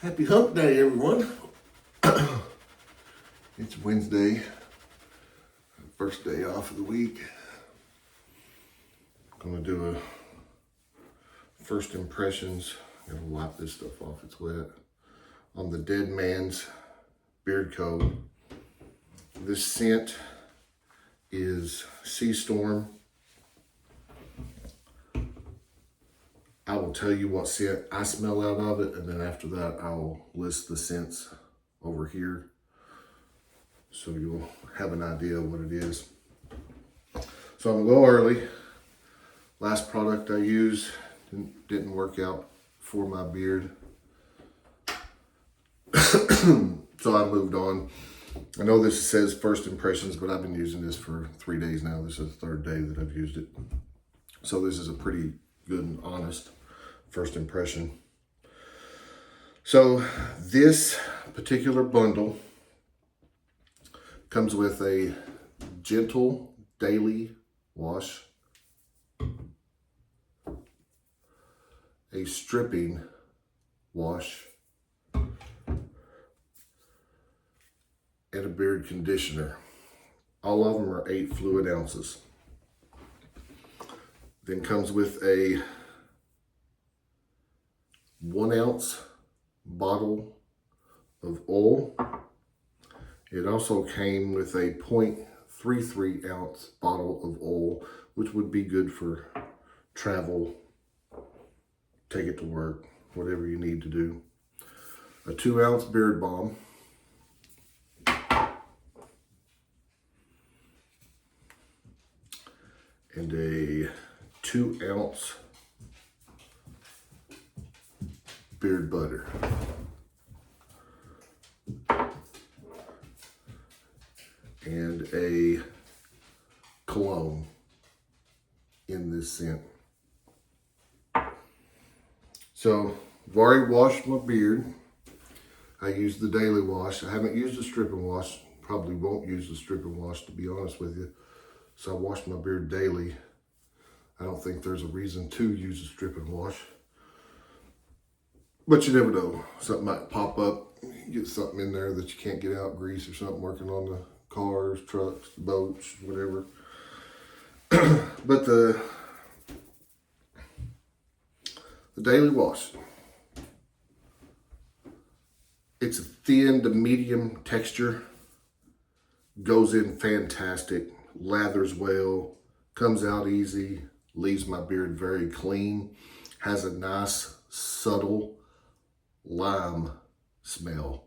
Happy Hump Day, everyone. It's Wednesday, first day off of the week. I'm gonna do a first impressions. I'm gonna wipe this stuff off, it's wet. On the Deadman's Beard Coat. This scent is Sea Storm. I will tell you what scent I smell out of it, and then after that, I'll list the scents over here so you'll have an idea of what it is. So I'm gonna go early. Last product I used didn't work out for my beard. So I moved on. I know this says first impressions, but I've been using this for 3 days now. This is the third day that I've used it. So this is a pretty good and honest first impression. So this particular bundle comes with a gentle daily wash, a stripping wash, and a beard conditioner. All of them are 8 fluid ounces. Then comes with a 1 ounce bottle of oil. It also came with a 0.33 ounce bottle of oil, which would be good for travel, take it to work, whatever you need to do. A 2 ounce beard balm. And a 2 ounce beard butter. And a cologne in this scent. So I've already washed my beard. I used the daily wash. I haven't used the strip and wash. Probably won't use the strip and wash, to be honest with you. So I wash my beard daily. I don't think there's a reason to use a strip and wash. But you never know. Something might pop up. You get something in there that you can't get out, grease or something, working on the cars, trucks, boats, whatever. But the daily wash, it's a thin to medium texture, goes in fantastic, lathers well, comes out easy, leaves my beard very clean, has a nice subtle lime smell.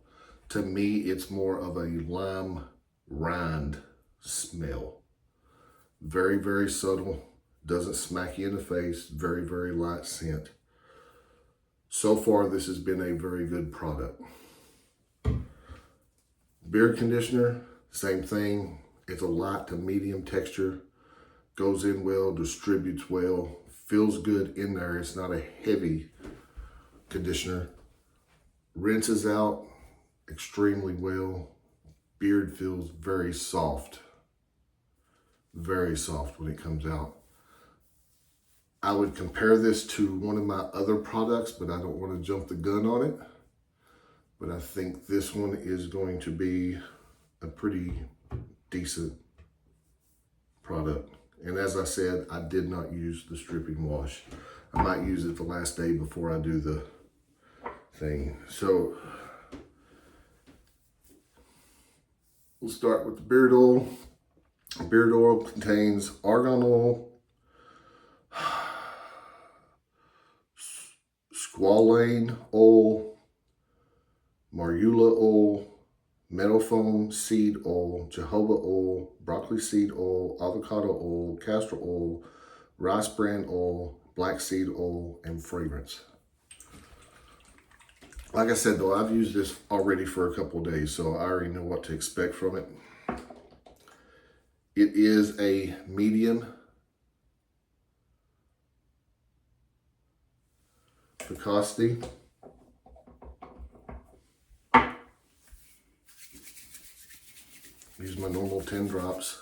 To me, it's more of a lime rind smell. Very, very subtle, doesn't smack you in the face, very, very light scent. So far, this has been a very good product. Beard conditioner, same thing. It's a light to medium texture, goes in well, distributes well, feels good in there. It's not a heavy conditioner. Rinses out extremely well. Beard feels very soft when it comes out. I would compare this to one of my other products, but I don't want to jump the gun on it. But I think this one is going to be a pretty decent product. And as I said, I did not use the stripping wash. I might use it the last day before I do the thing. So we'll start with the beard oil. Beard oil contains argan oil, squalane oil, marula oil, meadow foam seed oil, jojoba oil, broccoli seed oil, avocado oil, castor oil, rice bran oil, black seed oil, and fragrance. Like I said though, I've used this already for a couple of days, so I already know what to expect from it. It is a medium viscosity. Use my normal 10 drops.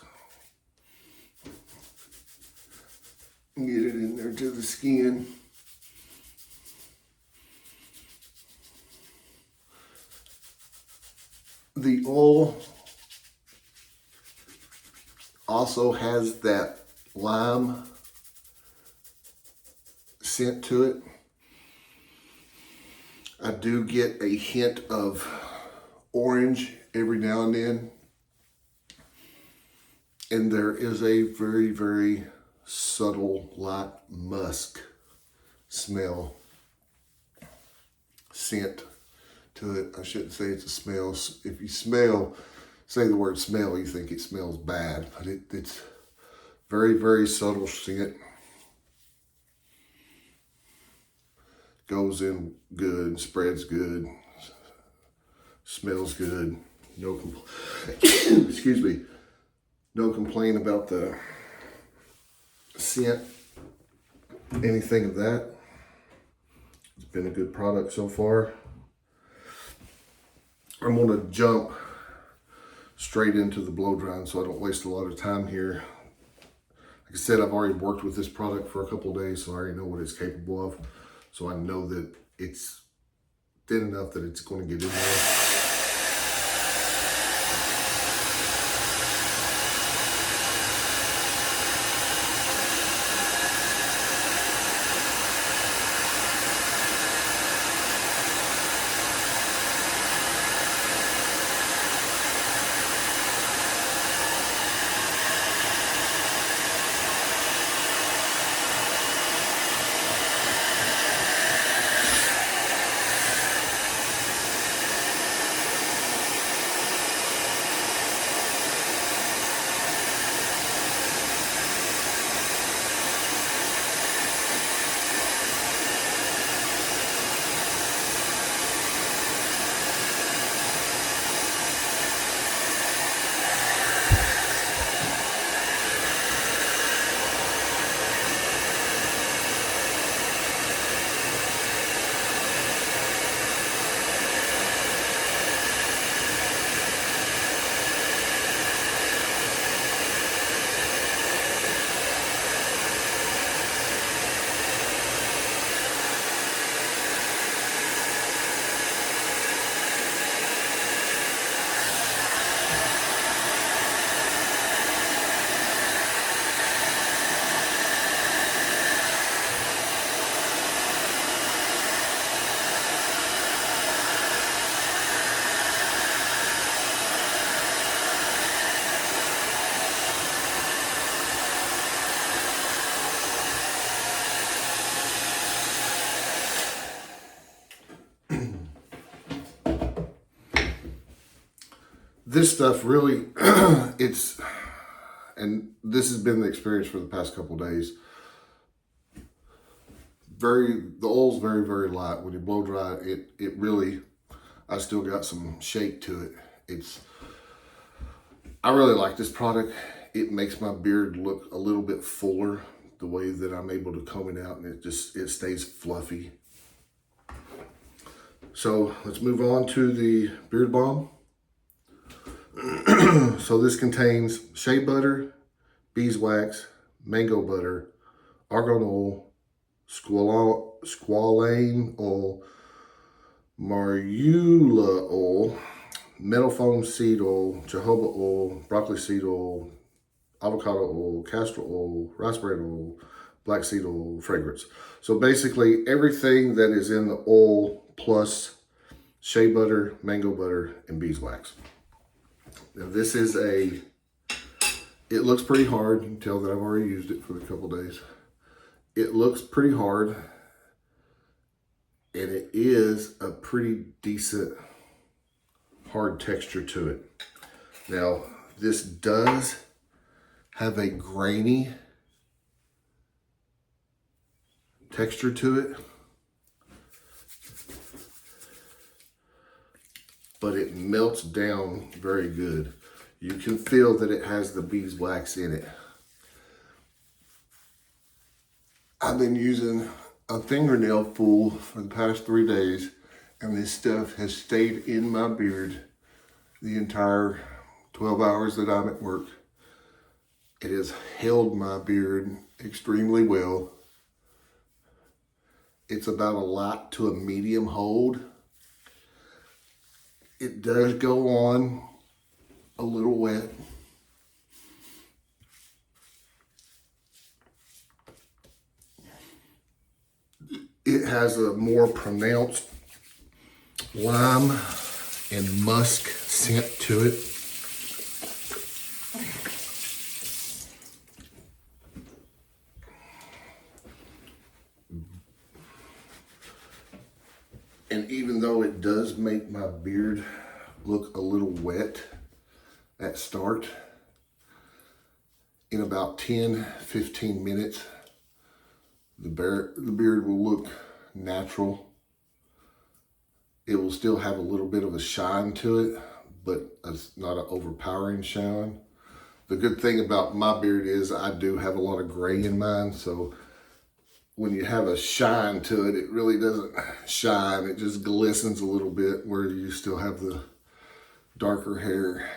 Get it in there to the skin. The oil also has that lime scent to it. I do get a hint of orange every now and then. And there is a very, very subtle, light musk smell, scent to it. I shouldn't say it's a smell. If you say the word smell, you think it smells bad, but it's very, very subtle scent. Goes in good, spreads good, smells good. No excuse me. No complaint about the scent, anything of that. It's been a good product so far. I'm gonna jump straight into the blow drying so I don't waste a lot of time here. Like I said, I've already worked with this product for a couple of days, so I already know what it's capable of. So I know that it's thin enough that it's going to get in there. This stuff really, and this has been the experience for the past couple of days. The oil's very, very light. When you blow dry it really, I still got some shake to it. I really like this product. It makes my beard look a little bit fuller, the way that I'm able to comb it out, and it stays fluffy. So let's move on to the beard balm. So this contains shea butter, beeswax, mango butter, argan oil, squalane oil, marula oil, metal foam seed oil, jojoba oil, broccoli seed oil, avocado oil, castor oil, raspberry oil, black seed oil, fragrance. So basically everything that is in the oil plus shea butter, mango butter, and beeswax. Now this is it looks pretty hard. You can tell that I've already used it for a couple days. It looks pretty hard, and it is a pretty decent hard texture to it. Now this does have a grainy texture to it, but it melts down very good. You can feel that it has the beeswax in it. I've been using a fingernail full for the past 3 days, and this stuff has stayed in my beard the entire 12 hours that I'm at work. It has held my beard extremely well. It's about a light to a medium hold. It does go on a little wet. It has a more pronounced lime and musk scent to it. And even though it does make my beard look a little wet at start, in about 10-15 minutes, the beard will look natural. It will still have a little bit of a shine to it, but it's not an overpowering shine. The good thing about my beard is I do have a lot of gray in mine, so when you have a shine to it, it really doesn't shine. It just glistens a little bit where you still have the darker hair.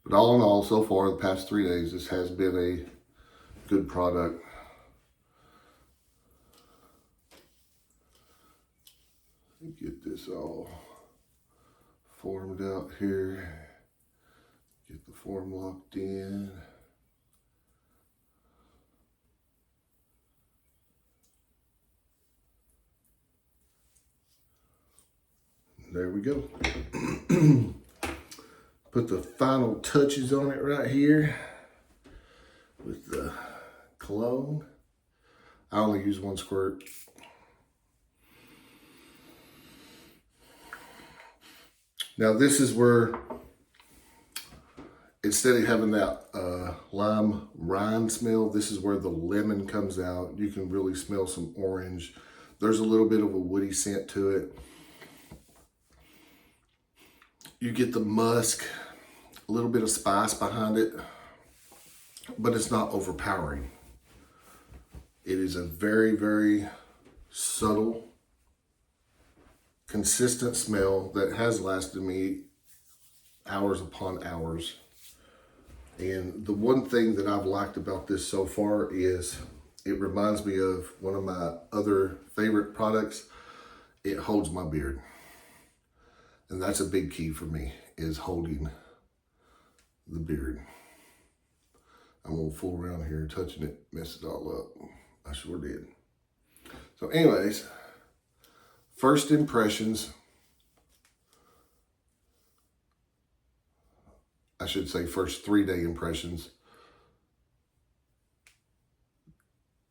But all in all, so far, the past 3 days, this has been a good product. Get this all formed out here. Get the form locked in. There we go. Put the final touches on it right here with the cologne. I only use 1 squirt. Now this is where, instead of having that lime rind smell, this is where the lemon comes out. You can really smell some orange. There's a little bit of a woody scent to it. You get the musk, a little bit of spice behind it, but it's not overpowering. It is a very, very subtle, consistent smell that has lasted me hours upon hours. And the one thing that I've liked about this so far is it reminds me of one of my other favorite products. It holds my beard. And that's a big key for me, is holding the beard. I won't fool around here touching it, mess it all up. I sure did. So anyways, first impressions. I should say first 3-day impressions.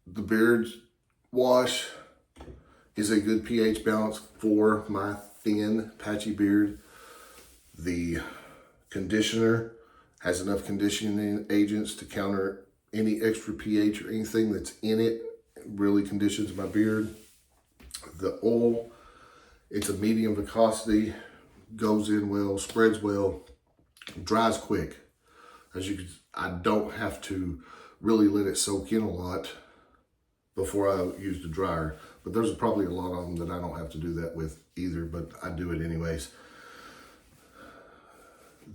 The beard wash is a good pH balance for my thin, patchy beard. The conditioner has enough conditioning agents to counter any extra pH or anything that's in it. It really conditions my beard. The oil, it's a medium viscosity, goes in well, spreads well, dries quick. As you can, I don't have to really let it soak in a lot before I use the dryer. But there's probably a lot of them that I don't have to do that with either, but I do it anyways.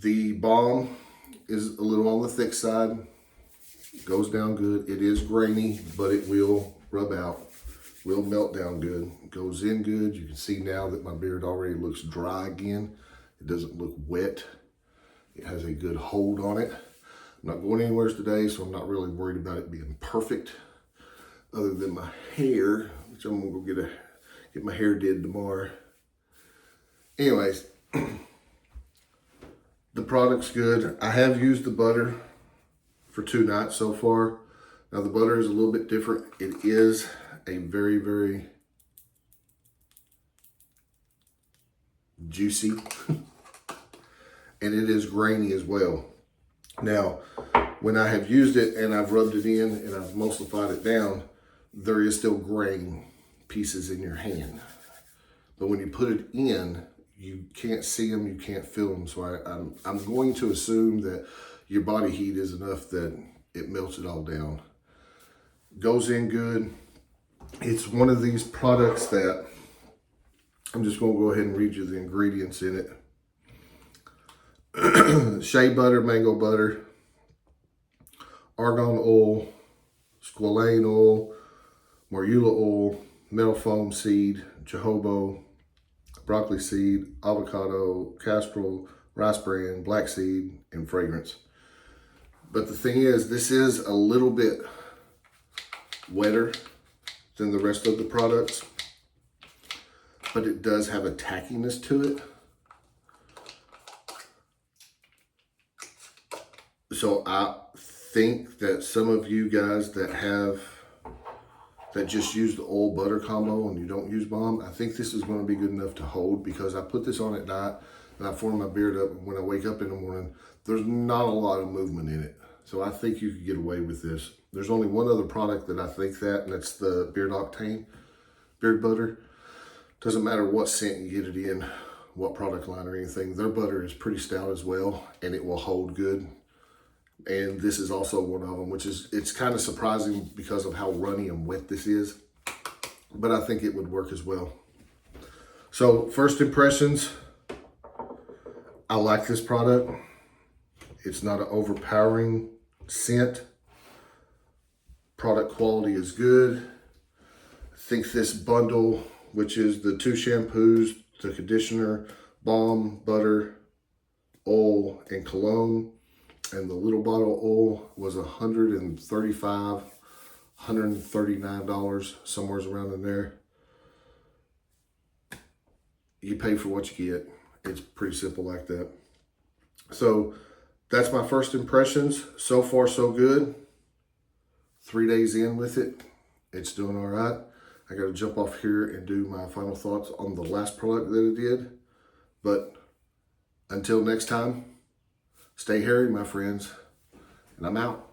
The balm is a little on the thick side, goes down good. It is grainy, but it will rub out, will melt down good, goes in good. You can see now that my beard already looks dry again. It doesn't look wet. It has a good hold on it. I'm not going anywhere today, so I'm not really worried about it being perfect, other than my hair, which I'm gonna go get my hair did tomorrow. Anyways, the product's good. I have used the butter for 2 nights so far. Now the butter is a little bit different. It is a very, very juicy, and it is grainy as well. Now, when I have used it and I've rubbed it in and I've emulsified it down, there is still grain pieces in your hand. But when you put it in, you can't see them, you can't feel them. So I'm going to assume that your body heat is enough that it melts it all down. Goes in good. It's one of these products that I'm just going to go ahead and read you the ingredients in it. Shea butter, mango butter, argan oil, squalane oil, marula oil, metal foam seed, jojoba, broccoli seed, avocado, castrol, rice bran, black seed, and fragrance. But the thing is, this is a little bit wetter than the rest of the products, but it does have a tackiness to it. So I think that some of you guys that just use the oil butter combo and you don't use balm, I think this is going to be good enough to hold, because I put this on at night and I form my beard up, and when I wake up in the morning, there's not a lot of movement in it. So I think you could get away with this. There's only one other product that I think that, and that's the Beard Octane beard butter. Doesn't matter what scent you get it in, what product line or anything, their butter is pretty stout as well, and it will hold good. And this is also one of them, it's kind of surprising because of how runny and wet this is, but I think it would work as well. So first impressions, I like this product. It's not an overpowering scent. Product quality is good. I think this bundle, which is the 2 shampoos, the conditioner, balm, butter, oil, and cologne, and the little bottle of oil was $135, $139, somewhere around in there. You pay for what you get. It's pretty simple like that. So that's my first impressions. So far, so good. 3 days in with it, it's doing all right. I got to jump off here and do my final thoughts on the last product that I did. But until next time, stay hairy, my friends, and I'm out.